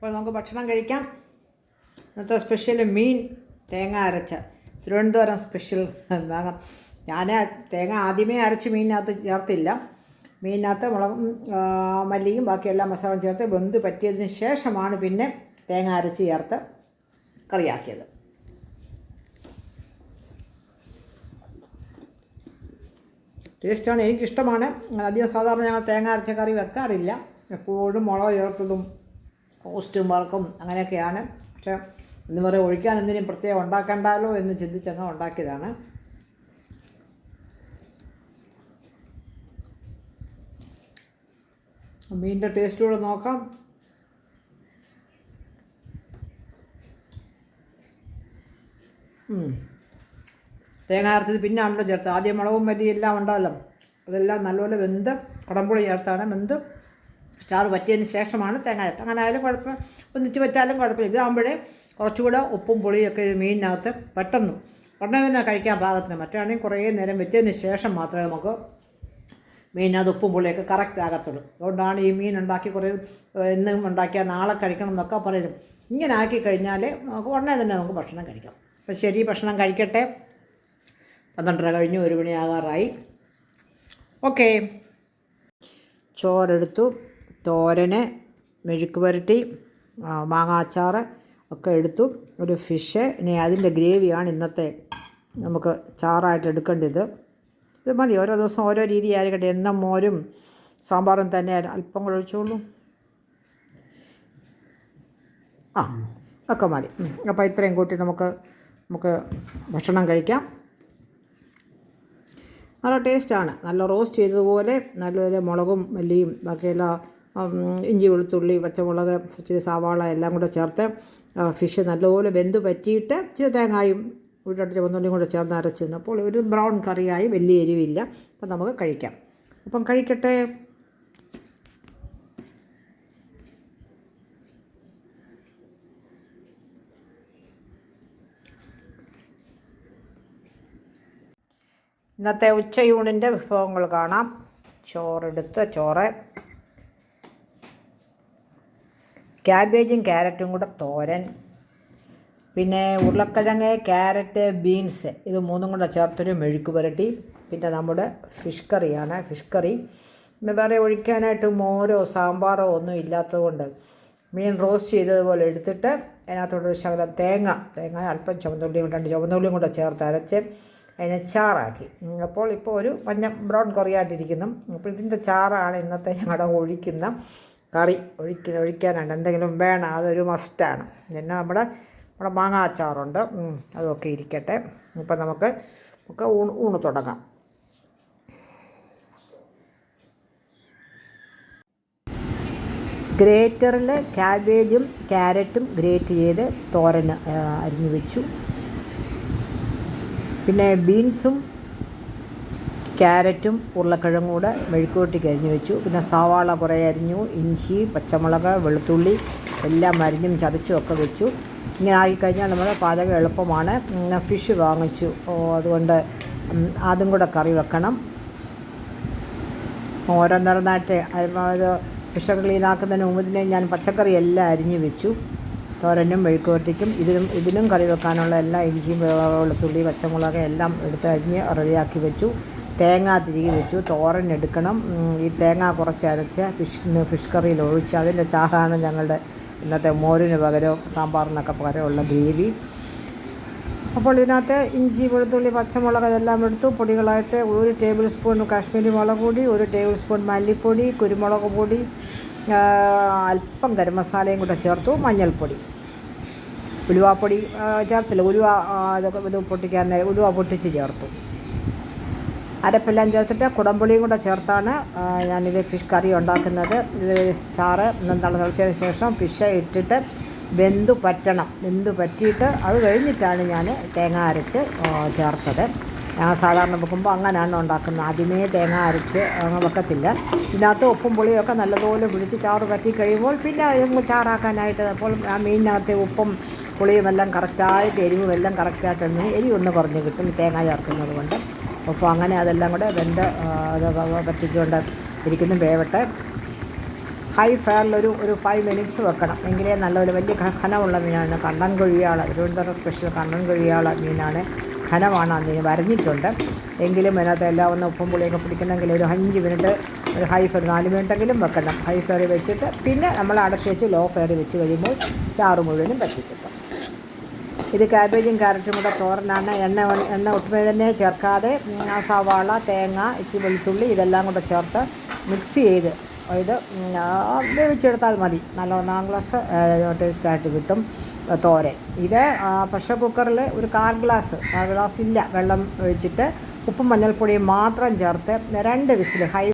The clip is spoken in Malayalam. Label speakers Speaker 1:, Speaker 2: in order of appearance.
Speaker 1: അപ്പോൾ നമുക്ക് ഭക്ഷണം കഴിക്കാം. ഇന്നത്തെ സ്പെഷ്യൽ മീൻ തേങ്ങ അരച്ച തിരുവനന്തപുരം സ്പെഷ്യൽ. ഞാൻ തേങ്ങ ആദ്യമേ അരച്ച് മീനിനകത്ത് ചേർത്തില്ല. മീനിനകത്ത് മുളകും മല്ലിയും ബാക്കിയെല്ലാം മസാലയും ചേർത്ത് വെന്ത് പറ്റിയതിന് ശേഷമാണ് പിന്നെ തേങ്ങ അരച്ച് ചേർത്ത് കറിയാക്കിയത്. ടേസ്റ്റാണ്, എനിക്കിഷ്ടമാണ്. അധികം സാധാരണ ഞങ്ങൾ തേങ്ങ അരച്ച കറി വെക്കാറില്ല. എപ്പോഴും മുളക് ചേർത്തതും റോസ്റ്റും വറക്കും അങ്ങനെയൊക്കെയാണ്. പക്ഷേ ഇന്ന് വരെ ഒഴിക്കാൻ എന്തിനും പ്രത്യേകം ഉണ്ടാക്കണ്ടല്ലോ എന്ന് ചിന്തിച്ചങ്ങ് ഉണ്ടാക്കിയതാണ്. മീനിൻ്റെ ടേസ്റ്റ് കൂടെ നോക്കാം. തേങ്ങ അരച്ചത് പിന്നാണല്ലോ ചേർത്ത്. ആദ്യം മുളകും മല്ലിയും എല്ലാം ഉണ്ടാവല്ലോ, അതെല്ലാം നല്ലപോലെ വെന്ത് കുടംപുളി ചേർത്താണ് വെന്ത് ചാറ് പറ്റിയതിന് ശേഷമാണ് തേങ്ങ ചേർത്ത്. അങ്ങനെ ആയാലും കുഴപ്പം, ഒന്നിച്ച് വെച്ചാലും കുഴപ്പമില്ല. ഇതാകുമ്പോഴേ കുറച്ചുകൂടെ ഉപ്പും പുളിയൊക്കെ മീനിനകത്ത് പെട്ടെന്ന് ഉടനെ തന്നെ കഴിക്കാൻ പാകത്തിന്. മറ്റാണെങ്കിൽ കുറേ നേരം വെച്ചതിന് ശേഷം മാത്രമേ നമുക്ക് മീനകത്ത് ഉപ്പും പുളിയൊക്കെ കറക്റ്റ് ആകത്തുള്ളൂ. അതുകൊണ്ടാണ് ഈ മീൻ ഉണ്ടാക്കി കുറേ എന്നും ഉണ്ടാക്കിയാൽ നാളെ കഴിക്കണം എന്നൊക്കെ പറയുന്നത്. ഇങ്ങനെ ആക്കി കഴിഞ്ഞാൽ നമുക്ക് ഉടനെ തന്നെ നമുക്ക് ഭക്ഷണം കഴിക്കാം. അപ്പോൾ ശരി, ഭക്ഷണം കഴിക്കട്ടെ. 12:30 കഴിഞ്ഞു, 1 മണിയാകാറായി. ഓക്കെ, ചോറെടുത്തു, തോരന്, മെഴുക്ക് പുരട്ടി, മാങ്ങാച്ചാറ് ഒക്കെ എടുത്തു, ഒരു ഫിഷ്. ഇനി അതിൻ്റെ ഗ്രേവിയാണ് ഇന്നത്തെ നമുക്ക് ചാറായിട്ട് എടുക്കേണ്ടത്. ഇത് മതി, ഓരോ ദിവസം ഓരോ രീതി ആയിരിക്കട്ടെ. എന്നും മോരും സാമ്പാറും തന്നെ അല്പം കൂടെ ഒഴിച്ചോളൂ. ഒക്കെ മതി. അപ്പോൾ ഇത്രയും കൂട്ടി നമുക്ക് ഭക്ഷണം കഴിക്കാം. നല്ല ടേസ്റ്റാണ്. നല്ല റോസ്റ്റ് ചെയ്തതുപോലെ നല്ലപോലെ മുളകും മല്ലിയും ബാക്കിയെല്ലാം ഇഞ്ചി വെളുത്തുള്ളി പച്ചമുളക് ഇച്ചിരി സവാള എല്ലാം കൂടെ ചേർത്ത് ഫിഷ് നല്ലപോലെ വെന്ത് പറ്റിയിട്ട് ഇച്ചിരി തേങ്ങായും ചുവന്നുള്ളിയും കൂടെ ചേർന്ന് അരച്ച് അപ്പോൾ ഒരു ബ്രൗൺ കറിയായി, വലിയ എരിവില്ല. അപ്പം നമുക്ക് കഴിക്കാം. അപ്പം കഴിക്കട്ടെ. ഇന്നത്തെ ഉച്ചയൂണിൻ്റെ വിഭവങ്ങൾ കാണാം. ചോറ്, ക്യാബേജും ക്യാരറ്റും കൂടെ തോരൻ, പിന്നെ ഉരുളക്കിഴങ്ങ്, ക്യാരറ്റ്, ബീൻസ് ഇത് മൂന്നും കൂടെ ചേർത്തൊരു മെഴുക്ക് പുരട്ടി, പിന്നെ നമ്മുടെ ഫിഷ് കറിയാണ്. ഫിഷ് കറി പിന്നെ വേറെ ഒഴിക്കാനായിട്ട് മോരോ സാമ്പാറോ ഒന്നും ഇല്ലാത്തതുകൊണ്ട് മീൻ റോസ്റ്റ് ചെയ്തതുപോലെ എടുത്തിട്ട് അതിനകത്തോട്ടൊരു ശകലം തേങ്ങ അല്പം ചുവന്നുള്ളിയും കൂടെ ചേർത്ത് അരച്ച് അതിനെ ചാറാക്കി. അപ്പോൾ ഇപ്പോൾ ഒരു ബ്രൗൺ കറിയായിട്ടിരിക്കുന്നു. അപ്പോൾ ഇതിൻ്റെ ചാറാണ് ഇന്നത്തെ ഞങ്ങളുടെ ഒഴിക്കുന്ന കറി. ഒഴിക്കാനാണ് എന്തെങ്കിലും വേണം, അതൊരു മസ്റ്റാണ്. പിന്നെ നമ്മുടെ മാങ്ങ അച്ചാറുണ്ട്, അതൊക്കെ ഇരിക്കട്ടെ. ഇപ്പം നമുക്ക് ഊണ് തുടങ്ങാം. ഗ്രേറ്ററിൽ ക്യാബേജും ക്യാരറ്റും ഗ്രേറ്റ് ചെയ്ത് തോരന് അരിഞ്ഞു വെച്ചു. പിന്നെ ബീൻസും ക്യാരറ്റും ഉരുളക്കിഴങ്ങും കൂടെ മെഴുക്കുവരട്ടിക്ക് അരിഞ്ഞു വെച്ചു. പിന്നെ സവാള കുറേ അരിഞ്ഞു, ഇഞ്ചി പച്ചമുളക് വെളുത്തുള്ളി എല്ലാം അരിഞ്ഞും ചതച്ചും ഒക്കെ വെച്ചു. ഇങ്ങനെ ആയിക്കഴിഞ്ഞാൽ നമ്മുടെ പാചകം എളുപ്പമാണ്. ഫിഷ് വാങ്ങിച്ചു, അതുകൊണ്ട് അതും കൂടെ കറി വെക്കണം. ഓരോന്നോരോന്നായിട്ട് അത് ഫിഷ് ക്ലീനാക്കുന്നതിന് മുമ്പ് തന്നെ ഞാൻ പച്ചക്കറി എല്ലാം അരിഞ്ഞു വെച്ചു. തോരനും മെഴുക്ക് പുരട്ടിക്കും ഇതിലും കറി വെക്കാനുള്ള എല്ലാ ഇഞ്ചിയും വെളുത്തുള്ളി പച്ചമുളക് എല്ലാം എടുത്ത് അരിഞ്ഞ് റെഡിയാക്കി വെച്ചു. തേങ്ങ തിരികെ വെച്ചു. തോരൻ എടുക്കണം. ഈ തേങ്ങ കുറച്ച് അരച്ച് ഫിഷ് കറിയിൽ ഒഴിച്ച് അതിൻ്റെ ചാറാണ് ഞങ്ങളുടെ ഇന്നത്തെ മോരിന് പകരം സാമ്പാറിനൊക്കെ പകരമുള്ള ഗ്രേവി. അപ്പോൾ ഇതിനകത്ത് ഇഞ്ചി വെളുത്തുള്ളി പച്ചമുളക് അതെല്ലാം എടുത്തു. പൊടികളായിട്ട് 1 ടേബിൾ സ്പൂൺ കാശ്മീരി മുളക് പൊടി, 1 ടേബിൾ സ്പൂൺ മല്ലിപ്പൊടി, കുരുമുളക് പൊടി, അല്പം ഗരം മസാലയും കൂടെ ചേർത്തു. മഞ്ഞൾപ്പൊടി, ഉലുവാപ്പൊടി ചേർത്തില്ല, ഇത് പൊട്ടിക്കാൻ ഉലുവ പൊട്ടിച്ച് ചേർത്തു. അരപ്പെല്ലാം ചേർത്തിട്ട് കുടംപുളിയും കൂടെ ചേർത്താണ് ഞാനിത് ഫിഷ് കറി ഉണ്ടാക്കുന്നത്. ഇത് ചാറ് തിളച്ചതിന് ശേഷം ഫിഷ് ഇട്ടിട്ട് വെന്തു പറ്റിയിട്ട് അത് കഴിഞ്ഞിട്ടാണ് ഞാൻ തേങ്ങ അരച്ച് ചേർത്തത്. ഞാൻ സാധാരണ വെക്കുമ്പോൾ അങ്ങനെയാണ് ഉണ്ടാക്കുന്നത്. ആദ്യമേ തേങ്ങ അരച്ച് വെക്കത്തില്ല. ഇതിനകത്ത് ഉപ്പും പുളിയൊക്കെ നല്ലതുപോലെ പിടിച്ച് ചാറ് പറ്റി കഴിയുമ്പോൾ പിന്നെ ചാറാക്കാനായിട്ട് അപ്പോൾ ആ മീനിനകത്തെ ഉപ്പും പുളിയും എല്ലാം കറക്റ്റായിട്ട് എരിവും എല്ലാം കറക്റ്റായിട്ട് എരിവൊന്ന് കുറഞ്ഞ് കിട്ടും തേങ്ങ ചേർക്കുന്നത് കൊണ്ട്. അപ്പോൾ അങ്ങനെ അതെല്ലാം കൂടെ വെന്ത് പറ്റിക്കൊണ്ട് ഇരിക്കുന്നു, വേവട്ടെ. ഹൈ ഫയറിലൊരു 5 മിനിറ്റ്സ് വെക്കണം. എങ്കിലേ നല്ലൊരു വലിയ ഖനമുള്ള മീനാണ്. കണ്ണൻ കൊഴിയാള, തിരുവനന്തപുരം സ്പെഷ്യൽ കണ്ണൻ കൊഴിയാള മീനാണ്. ഖനമാണ് ആ മീൻ, വരഞ്ഞിട്ടുണ്ട്. എങ്കിലും അതിനകത്ത് എല്ലാം ഒന്ന് ഉപ്പും പുളിയൊക്കെ പിടിക്കണമെങ്കിൽ ഒരു 5 മിനിറ്റ്, ഒരു ഹൈ ഫയർ 4 മിനിറ്റെങ്കിലും വെക്കണം. ഹൈ ഫയർ വെച്ചിട്ട് പിന്നെ നമ്മൾ അടച്ച് വെച്ച് ലോ ഫയർ വെച്ച് കഴിയുമ്പോൾ ചാറ് മുഴുവനും പറ്റി കിട്ടും. ഇത് കാബേജും ക്യാരറ്റും കൂടെ തോരനാണ്. എണ്ണ ഒട്ടുമേ തന്നെ ചേർക്കാതെ സവാള, തേങ്ങ, ഇച്ചിരി വെളുത്തുള്ളി ഇതെല്ലാം കൂടെ ചേർത്ത് മിക്സ് ചെയ്ത് ഇത് വേവിച്ചെടുത്താൽ മതി. നല്ല 1 ഗ്ലാസ് ടേസ്റ്റായിട്ട് കിട്ടും തോരൻ. ഇത് പ്രഷർ കുക്കറിൽ ഒരു 1/4 ഗ്ലാസ് ഇല്ല വെള്ളം ഒഴിച്ചിട്ട് ഉപ്പും മഞ്ഞൾപ്പൊടിയും മാത്രം ചേർത്ത് 2 വിസിൽ ഹൈ